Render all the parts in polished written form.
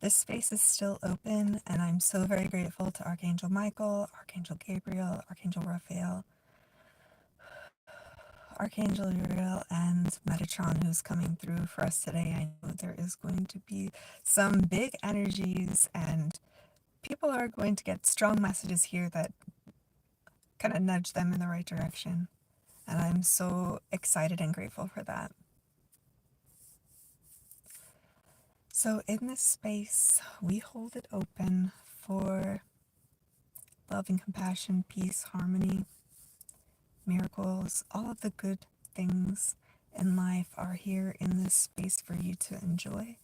This space is still open, and I'm so very grateful to Archangel Michael, Archangel Gabriel, Archangel Raphael, Archangel Uriel, and Metatron, who's coming through for us today. I know there is going to be some big energies, and people are going to get strong messages here that kind of nudge them in the right direction. And I'm so excited and grateful for that. So, in this space, we hold it open for love and compassion, peace, harmony, miracles. All of the good things in life are here in this space for you to enjoy.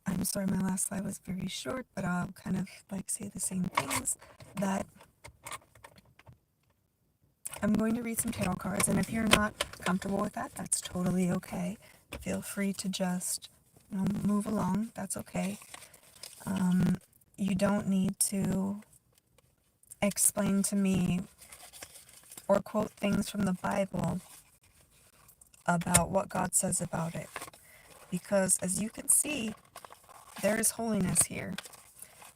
I'm sorry my last slide was very short, but I'll kind of say the same things. That I'm going to read some tarot cards, and if you're not comfortable with that, that's totally okay. Feel free to just move along. That's okay. You don't need to explain to me or quote things from the Bible about what God says about it. Because as you can see, there is holiness here.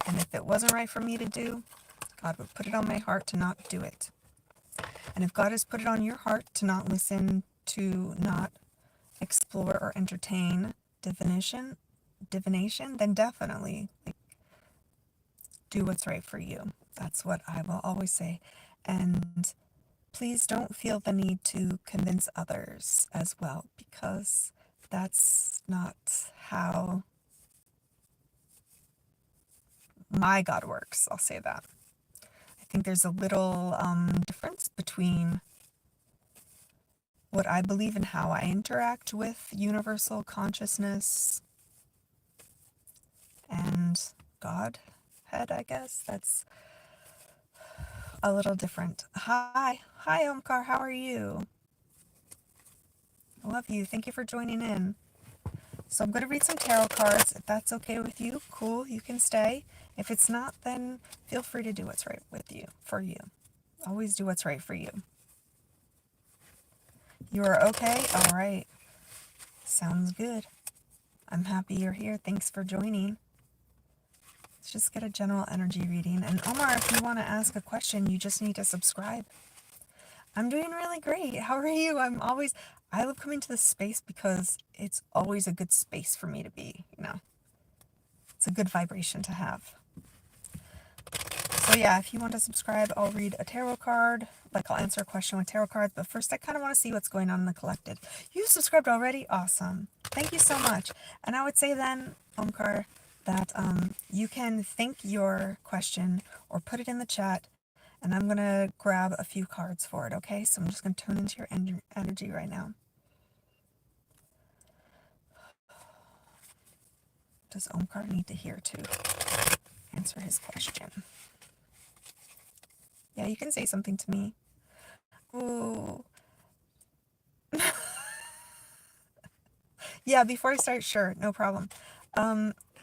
And if it wasn't right for me to do, God would put it on my heart to not do it. And if God has put it on your heart to not listen, to not explore or entertain divination, then definitely do what's right for you. That's what I will always say. And please don't feel the need to convince others as well, because that's not how my God works. I'll say that. I think there's a little difference between what I believe and how I interact with universal consciousness and Godhead, I guess. That's a little different. Hi, Omkar, how are you? I love you. Thank you for joining in. So I'm going to read some tarot cards. If that's okay with you, cool, you can stay. If it's not, then feel free to do what's right for you. Always do what's right for you. You are okay? All right. Sounds good. I'm happy you're here. Thanks for joining. Let's just get a general energy reading. And Omar, if you want to ask a question, you just need to subscribe. I'm doing really great. How are you? I love coming to this space because it's always a good space for me to be, It's a good vibration to have. So yeah, if you want to subscribe, I'll read a tarot card. I'll answer a question with tarot cards. But first, I kind of want to see what's going on in the collective. You subscribed already? Awesome. Thank you so much. And I would say then, Omkar, that you can think your question or put it in the chat. And I'm going to grab a few cards for it, okay? So I'm just going to tune into your energy right now. Does Omkar need to hear to answer his question? Yeah, you can say something to me. Ooh. Yeah, before I start, sure, no problem.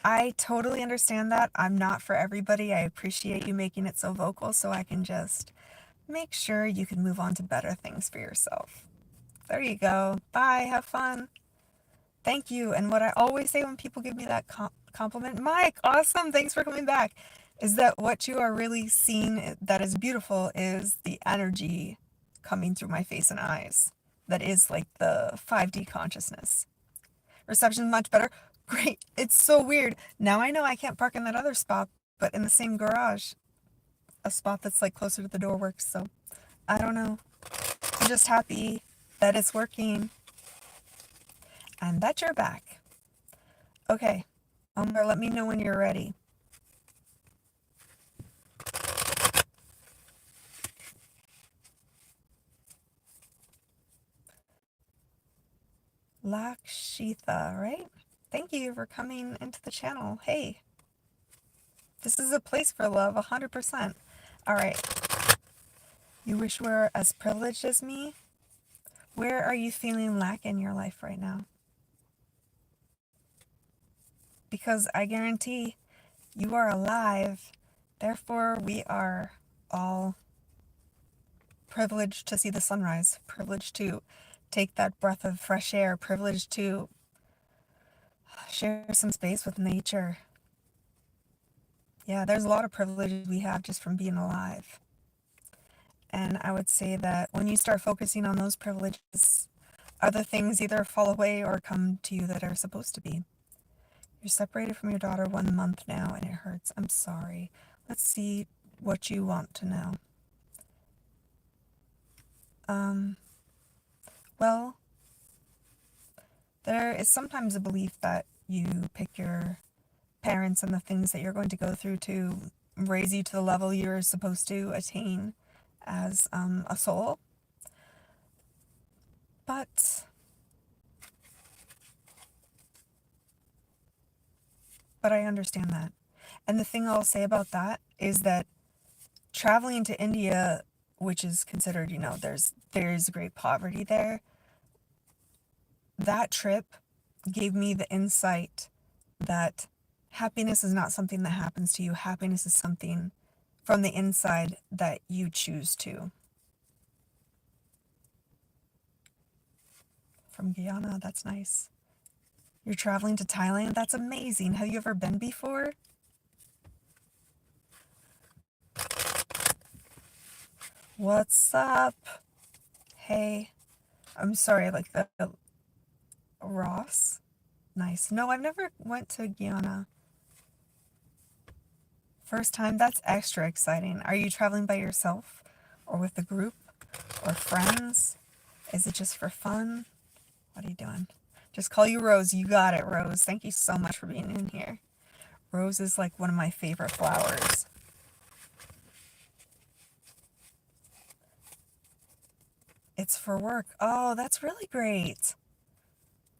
I totally understand that. I'm not for everybody. I appreciate you making it so vocal so I can just make sure you can move on to better things for yourself. There you go. Bye. Have fun. Thank you. And what I always say when people give me that compliment, Mike, awesome. Thanks for coming back. Is that what you are really seeing that is beautiful is the energy coming through my face and eyes. That is like the 5D consciousness. Reception much better. Great. It's so weird. Now I know I can't park in that other spot, but in the same garage, a spot that's closer to the door works. So I don't know. I'm just happy that it's working and that you're back. Okay. Omar, let me know when you're ready. Lakshitha, right? Thank you for coming into the channel. Hey, this is a place for love, 100%. All right. You wish you were as privileged as me? Where are you feeling lack in your life right now? Because I guarantee you are alive. Therefore, we are all privileged to see the sunrise, privileged to take that breath of fresh air, privileged to share some space with nature. Yeah, there's a lot of privilege we have just from being alive. And I would say that when you start focusing on those privileges, other things either fall away or come to you that are supposed to be. You're separated from your daughter 1 month now and it hurts. I'm sorry. Let's see what you want to know. Well, there is sometimes a belief that you pick your parents and the things that you're going to go through to raise you to the level you're supposed to attain as a soul. But I understand that. And the thing I'll say about that is that traveling to India, which is considered, there's great poverty there, that trip gave me the insight that happiness is not something that happens to you. Happiness is something from the inside that you choose to. From Guyana, that's nice. You're traveling to Thailand? That's amazing. Have you ever been before? What's up? Hey. I'm sorry, like the Ross? Nice. No, I've never went to Guyana. First time? That's extra exciting. Are you traveling by yourself? Or with a group? Or friends? Is it just for fun? What are you doing? Just call you Rose. You got it, Rose. Thank you so much for being in here. Rose is like one of my favorite flowers. It's for work. Oh, that's really great.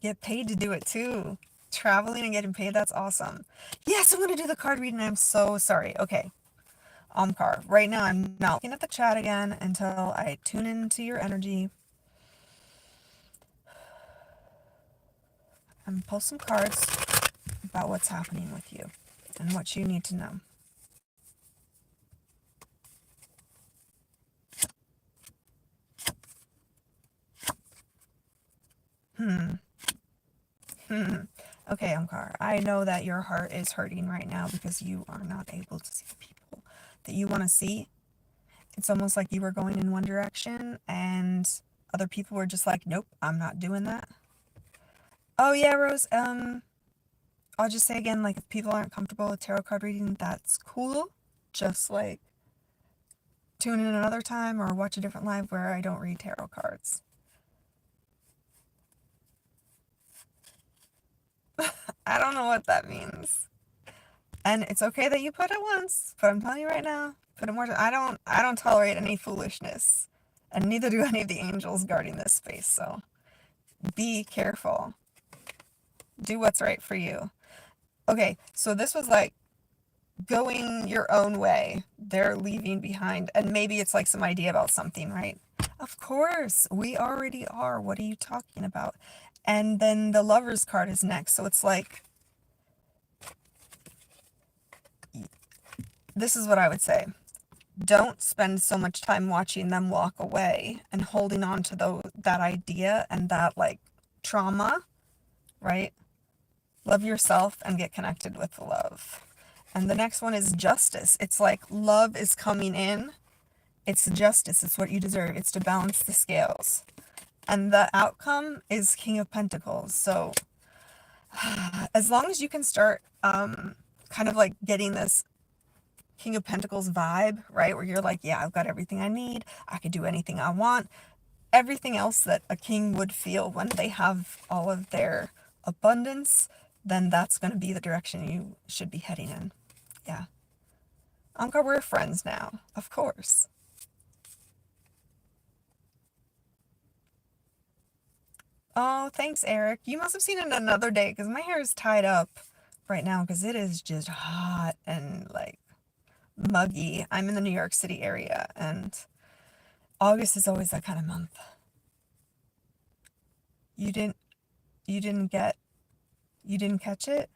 Get paid to do it too. Traveling and getting paid, that's awesome. Yes, I'm going to do the card reading. I'm so sorry. Okay. Omkar, right now I'm not looking at the chat again until I tune into your energy. And pull some cards about what's happening with you and what you need to know. Okay, Omkar, I know that your heart is hurting right now because you are not able to see the people that you want to see. It's almost like you were going in one direction and other people were just like, nope, I'm not doing that. Oh yeah, Rose, I'll just say again, like, if people aren't comfortable with tarot card reading, that's cool. Just, like, tune in another time or watch a different live where I don't read tarot cards. I don't know what that means. And it's okay that you put it once, but I'm telling you right now, put it more. I don't tolerate any foolishness, and neither do any of the angels guarding this space. So be careful. Do what's right for you. Okay, so this was like going your own way. They're leaving behind, and maybe it's like some idea about something, right? Of course, we already are. What are you talking about? And then the Lover's card is next, so it's like, this is what I would say. Don't spend so much time watching them walk away and holding on to that idea and that, like, trauma, right? Love yourself and get connected with love. And the next one is justice. It's like love is coming in. It's justice. It's what you deserve. It's to balance the scales. And the outcome is King of Pentacles. So as long as you can start kind of like getting this King of Pentacles vibe, right? Where you're like, yeah, I've got everything I need. I could do anything I want. Everything else that a king would feel when they have all of their abundance, then that's going to be the direction you should be heading in. Yeah. Omkar, we're friends now. Of course. Oh, thanks, Eric. You must have seen it another day because my hair is tied up right now because it is just hot and like muggy. I'm in the New York City area and August is always that kind of month. You didn't catch it?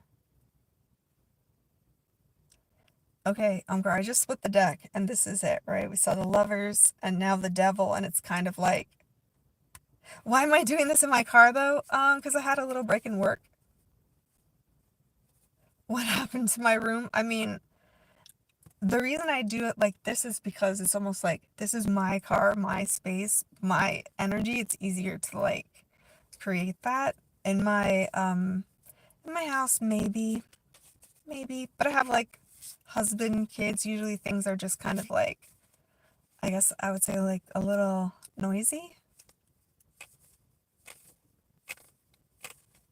Okay, Umgar, I just split the deck and this is it, right? We saw the Lovers and now the Devil, and it's kind of like Why am I doing this in my car though? Because I had a little break in work. What happened to my room? I mean, the reason I do it like this is because it's almost like this is my car, my space, my energy. It's easier to like create that in my house, maybe, but I have like husband, kids. Usually things are just kind of like, I guess I would say like a little noisy.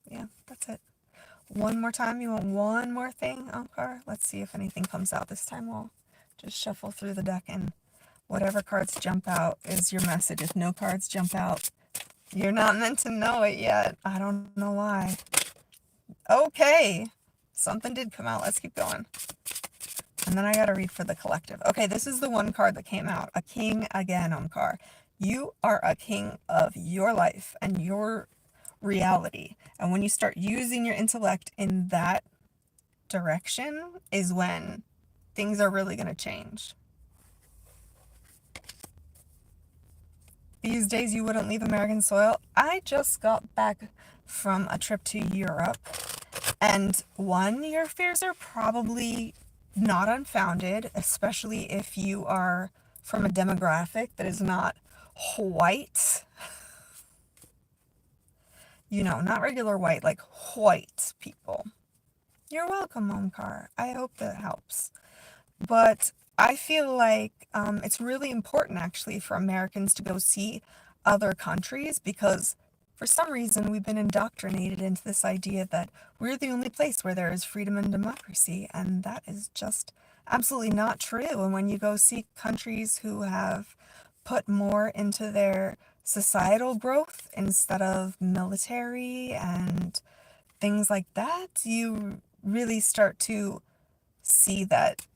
Yeah, that's it. One more time. You want one more thing, Omkar? Let's see if anything comes out this time. We'll just shuffle through the deck and whatever cards jump out is your message. If no cards jump out, you're not meant to know it yet. I don't know why. Okay. Something did come out. Let's keep going. And then I gotta read for the collective. Okay, this is the one card that came out. A king again, Omkar. You are a king of your life and your reality. And when you start using your intellect in that direction is when things are really going to change. These days you wouldn't leave American soil. I just got back from a trip to Europe. And one, your fears are probably not unfounded, especially if you are from a demographic that is not white. Not regular white, like white people. You're welcome, Omkar. I hope that helps. But I feel like it's really important actually for Americans to go see other countries because for some reason we've been indoctrinated into this idea that we're the only place where there is freedom and democracy, and that is just absolutely not true. And when you go see countries who have put more into their societal growth instead of military and things like that, you really start to see that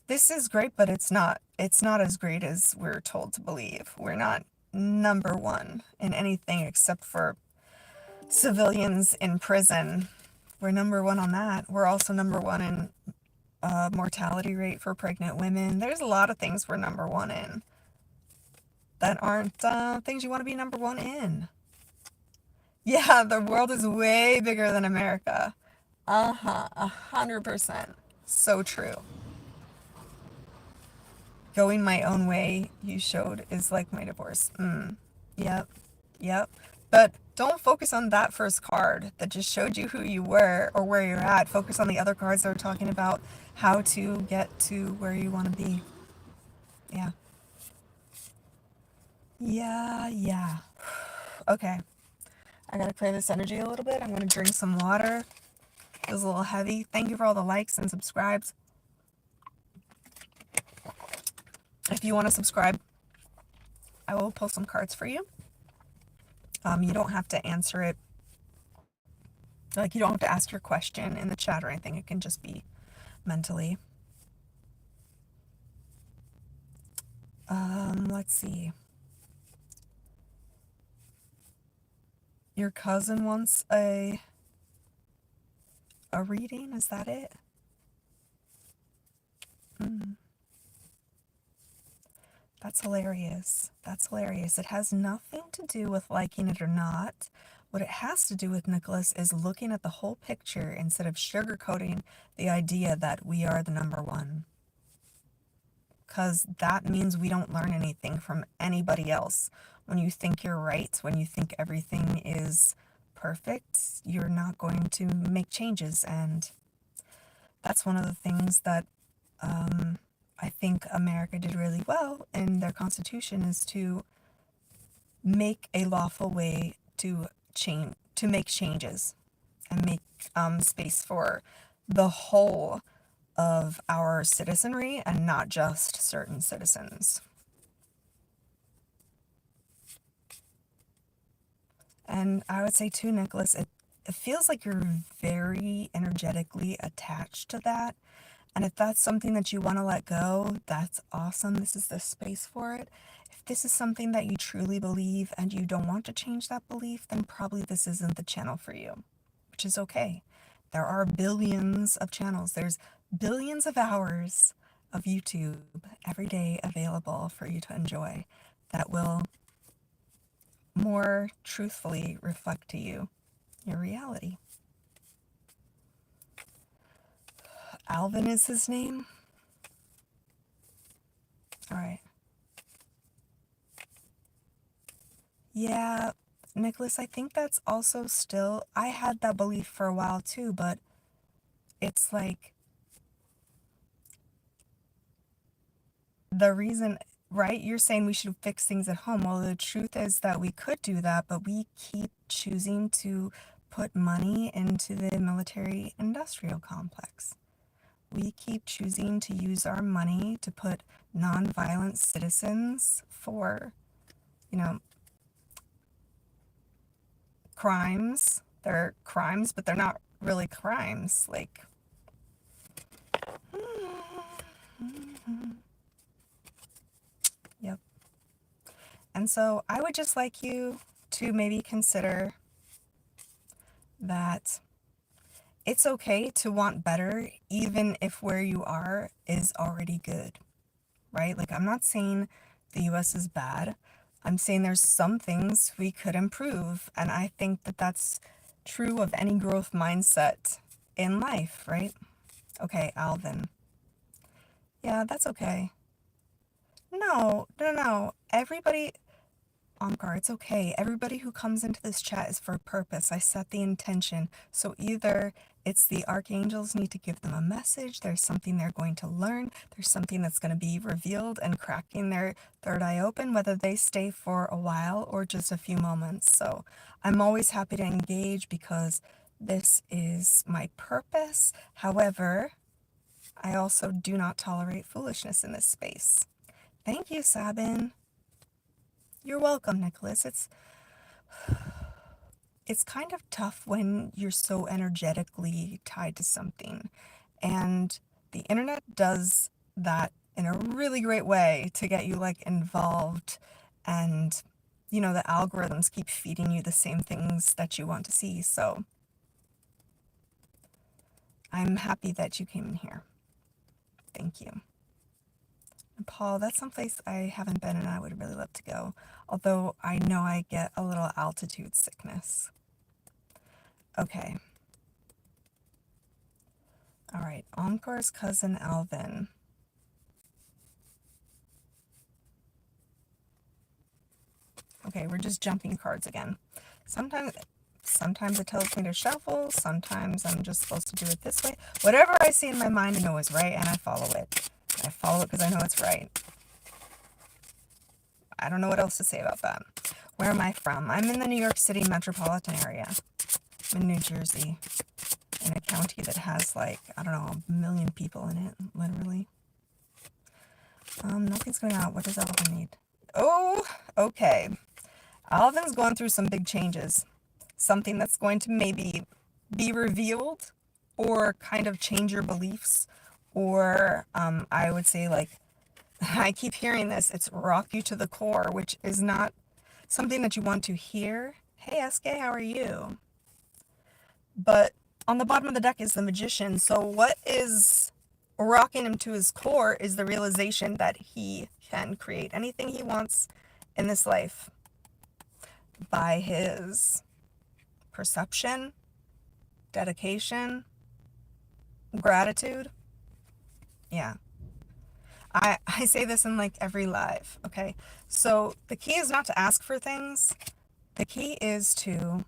this is great, but it's not as great as we're told to believe. We're not number one in anything except for civilians in prison. We're number one on that. We're also number one in mortality rate for pregnant women. There's a lot of things we're number one in that aren't things you want to be number one in. Yeah, the world is way bigger than America. 100%. So true. Going my own way, you showed, is like my divorce. Yep, yep. But don't focus on that first card that just showed you who you were or where you're at. Focus on the other cards that are talking about how to get to where you want to be. Yeah. Yeah. Okay. I gotta clear this energy a little bit. I'm gonna drink some water. It was a little heavy. Thank you for all the likes and subscribes. If you want to subscribe, I will post some cards for you. You don't have to answer it. Like, you don't have to ask your question in the chat or anything. It can just be mentally. Let's see. Your cousin wants a reading? Is that it? That's hilarious. That's hilarious. It has nothing to do with liking it or not. What it has to do with, Nicholas, is looking at the whole picture instead of sugarcoating the idea that we are the number one. Because that means we don't learn anything from anybody else. When you think you're right, when you think everything is perfect, you're not going to make changes. And that's one of the things that I think America did really well in their Constitution, is to make a lawful way to make changes and make space for the whole of our citizenry and not just certain citizens. And I would say too, Nicholas, it feels like you're very energetically attached to that. And if that's something that you want to let go, that's awesome. This is the space for it. If this is something that you truly believe and you don't want to change that belief, then probably this isn't the channel for you, which is okay. There are billions of channels. There's billions of hours of YouTube every day available for you to enjoy that will more truthfully reflect to you your reality. Alvin is his name? Alright. Yeah, Nicholas, I think that's also still, I had that belief for a while too, but it's like the reason, right? You're saying we should fix things at home. Well, the truth is that we could do that, but we keep choosing to put money into the military industrial complex. We keep choosing to use our money to put nonviolent citizens for, you know, crimes. They're crimes, but they're not really crimes. Like, yep. And so I would just like you to maybe consider that it's okay to want better, even if where you are is already good, right? Like, I'm not saying the US is bad. I'm saying there's some things we could improve. And I think that that's true of any growth mindset in life, right? Okay, Alvin. Yeah, that's okay. No, no, no. Everybody, Omkar, it's okay. Everybody who comes into this chat is for a purpose. I set the intention. So either it's the archangels need to give them a message, there's something they're going to learn, there's something that's going to be revealed and cracking their third eye open, whether they stay for a while or just a few moments. So I'm always happy to engage because this is my purpose. However, I also do not tolerate foolishness in this space. Thank you, Sabin. You're welcome, Nicholas. It's kind of tough when you're so energetically tied to something. And the internet does that in a really great way to get you like involved, and the algorithms keep feeding you the same things that you want to see. So I'm happy that you came in here. Thank you. And Paul, that's someplace I haven't been and I would really love to go. Although I know I get a little altitude sickness. Okay. All right. Omkar's cousin Alvin. Okay, we're just jumping cards again. Sometimes it tells me to shuffle. Sometimes I'm just supposed to do it this way. Whatever I see in my mind, I know is right, and I follow it. I follow it because I know it's right. I don't know what else to say about that. Where am I from? I'm in the New York City metropolitan area. I'm in New Jersey, in a county that has like, I don't know, 1 million people in it, literally. Nothing's going out. What does Alvin need? Oh, okay. Alvin's going through some big changes. Something that's going to maybe be revealed or kind of change your beliefs. Or I would say, like, I keep hearing this, it's rock you to the core, which is not something that you want to hear. Hey, SK, how are you? But on the bottom of the deck is the Magician. So what is rocking him to his core is the realization that he can create anything he wants in this life by his perception, dedication, gratitude. Yeah. I say this in like every live, okay? So the key is not to ask for things. The key is to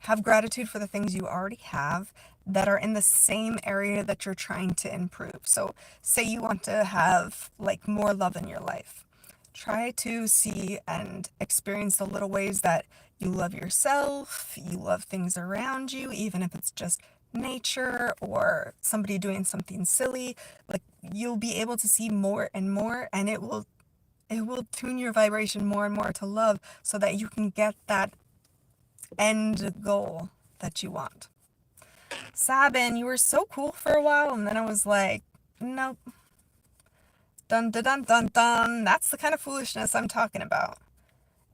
have gratitude for the things you already have that are in the same area that you're trying to improve. So say you want to have like more love in your life. Try to see and experience the little ways that you love yourself, you love things around you, even if it's just nature or somebody doing something silly. Like, you'll be able to see more and more, and it will tune your vibration more and more to love so that you can get that end goal that you want. Sabin, you were so cool for a while, and then I was like, nope. Dun dun dun dun dun. That's the kind of foolishness I'm talking about.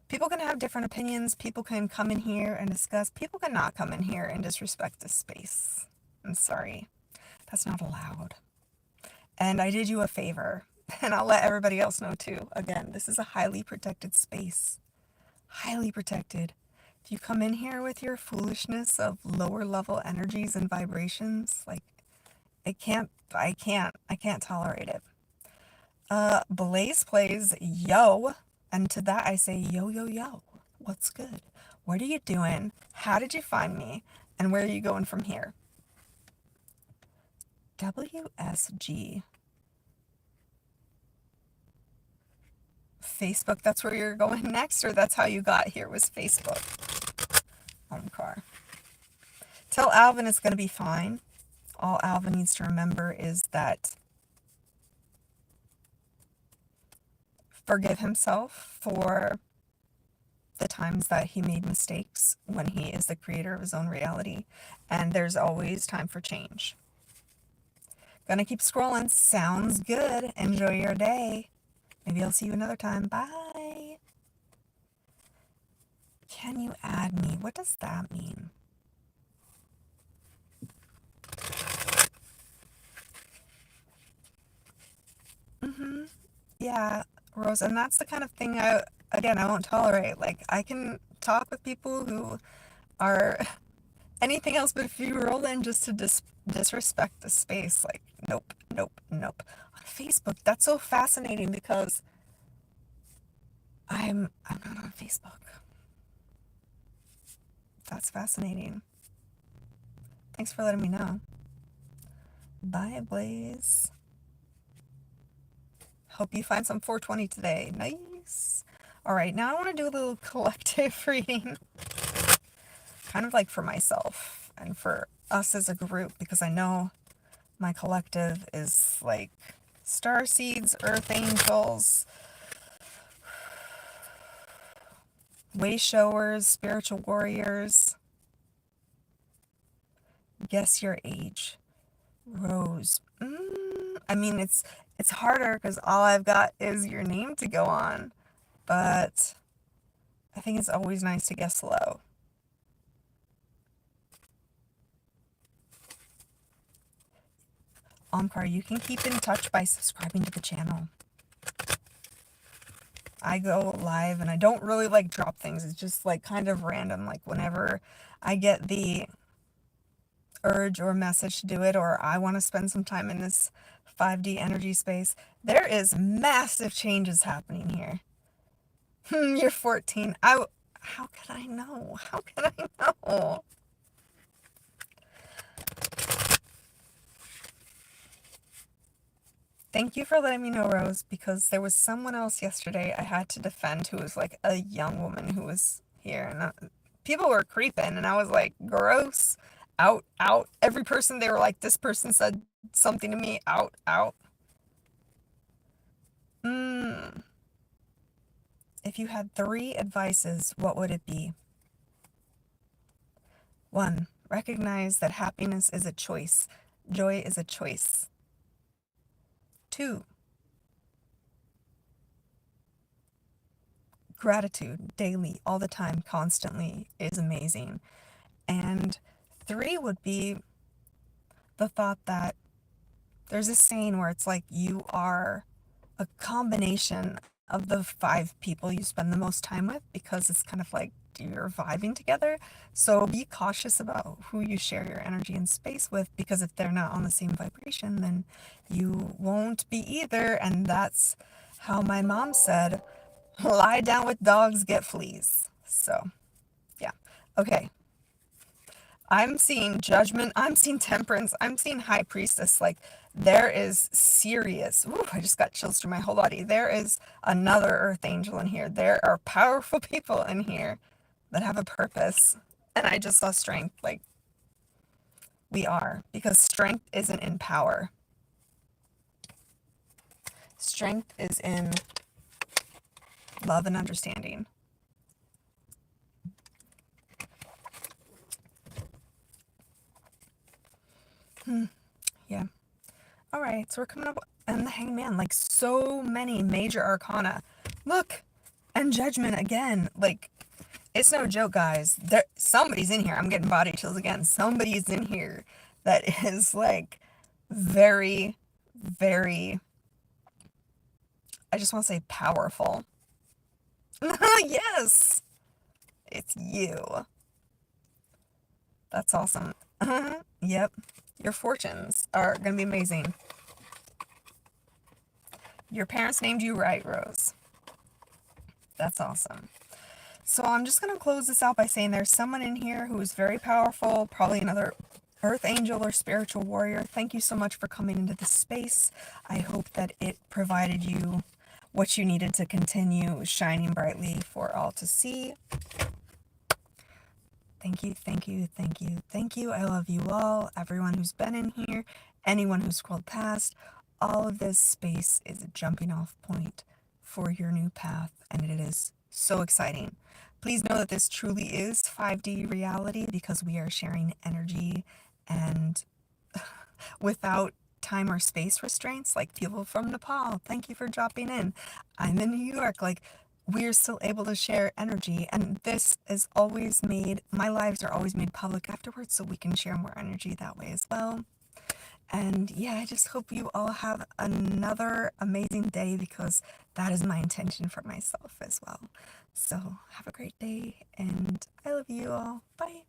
People can have different opinions. People can come in here and discuss. People cannot come in here and disrespect this space. I'm sorry. That's not allowed. And I did you a favor. And I'll let everybody else know too. Again, this is a highly protected space. highly protected. If you come in here with your foolishness of lower level energies and vibrations, like I can't tolerate it. Blaze plays yo, and to that I say yo yo yo. What's good? What are you doing? How did you find me? And where are you going from here? WSG. Facebook, that's where you're going next, or that's how you got here was Facebook? Home car. Tell Alvin it's going to be fine. All Alvin needs to remember is that forgive himself for the times that he made mistakes when he is the creator of his own reality. And there's always time for change. Gonna keep scrolling. Sounds good. Enjoy your day. Maybe I'll see you another time. Bye. Can you add me? What does that mean? Yeah, Rose, and that's the kind of thing I won't tolerate. Like, I can talk with people who are anything else but if you roll in just to disrespect the space. Like, nope, nope, nope. On Facebook, that's so fascinating because I'm not on Facebook. That's fascinating. Thanks for letting me know. Bye, Blaze. Hope you find some 420 today. Nice. All right, now I want to do a little collective reading. Kind of like for myself and for us as a group, because I know my collective is like star seeds, earth angels, way showers, spiritual warriors. Guess your age. Rose. I mean, it's harder because all I've got is your name to go on, but I think it's always nice to guess low. Omkar, you can keep in touch by subscribing to the channel. I go live and I don't really like drop things. It's just like kind of random. Like whenever I get the urge or message to do it, or I want to spend some time in this 5D energy space, there is massive changes happening here. You're 14. How can I know? How can I know? Thank you for letting me know, Rose, because there was someone else yesterday I had to defend who was like a young woman who was here, and people were creeping, and I was like, gross, out, out. Every person, they were like, this person said something to me, out, out. If you had 3 advices, what would it be? 1, recognize that happiness is a choice. Joy is a choice. 2, gratitude daily, all the time, constantly is amazing. And 3 would be the thought that there's a saying where it's like you are a combination of the 5 people you spend the most time with, because it's kind of like you're vibing together. So be cautious about who you share your energy and space with, because if they're not on the same vibration, then you won't be either. And that's how my mom said, lie down with dogs, get fleas. So yeah. Okay. I'm seeing judgment. I'm seeing temperance. I'm seeing high priestess. Like, there is serious. Ooh, I just got chills through my whole body. There is another earth angel in here. There are powerful people in here that have a purpose. And I just saw strength. Like, we are. Because strength isn't in power. Strength is in love and understanding. Yeah. All right, so we're coming up on the Hangman, like so many major arcana. Look, and Judgment again. Like, it's no joke, guys. Somebody's in here. I'm getting body chills again. Somebody's in here that is like very, very, I just want to say powerful. Yes. It's you. That's awesome. Yep. Your fortunes are going to be amazing. Your parents named you right, Rose. That's awesome. So I'm just going to close this out by saying there's someone in here who is very powerful, probably another earth angel or spiritual warrior. Thank you so much for coming into this space. I hope that it provided you what you needed to continue shining brightly for all to see. Thank you, thank you, thank you, thank you. I love you all, everyone who's been in here, anyone who scrolled past. All of this space is a jumping off point for your new path, and it is so exciting. Please know that this truly is 5D reality because we are sharing energy and without time or space restraints, like people from Nepal. Thank you for dropping in. I'm in New York. Like, we're still able to share energy, and this is always made, my lives are always made public afterwards, so we can share more energy that way as well. And yeah, I just hope you all have another amazing day because that is my intention for myself as well. So have a great day, and I love you all. Bye.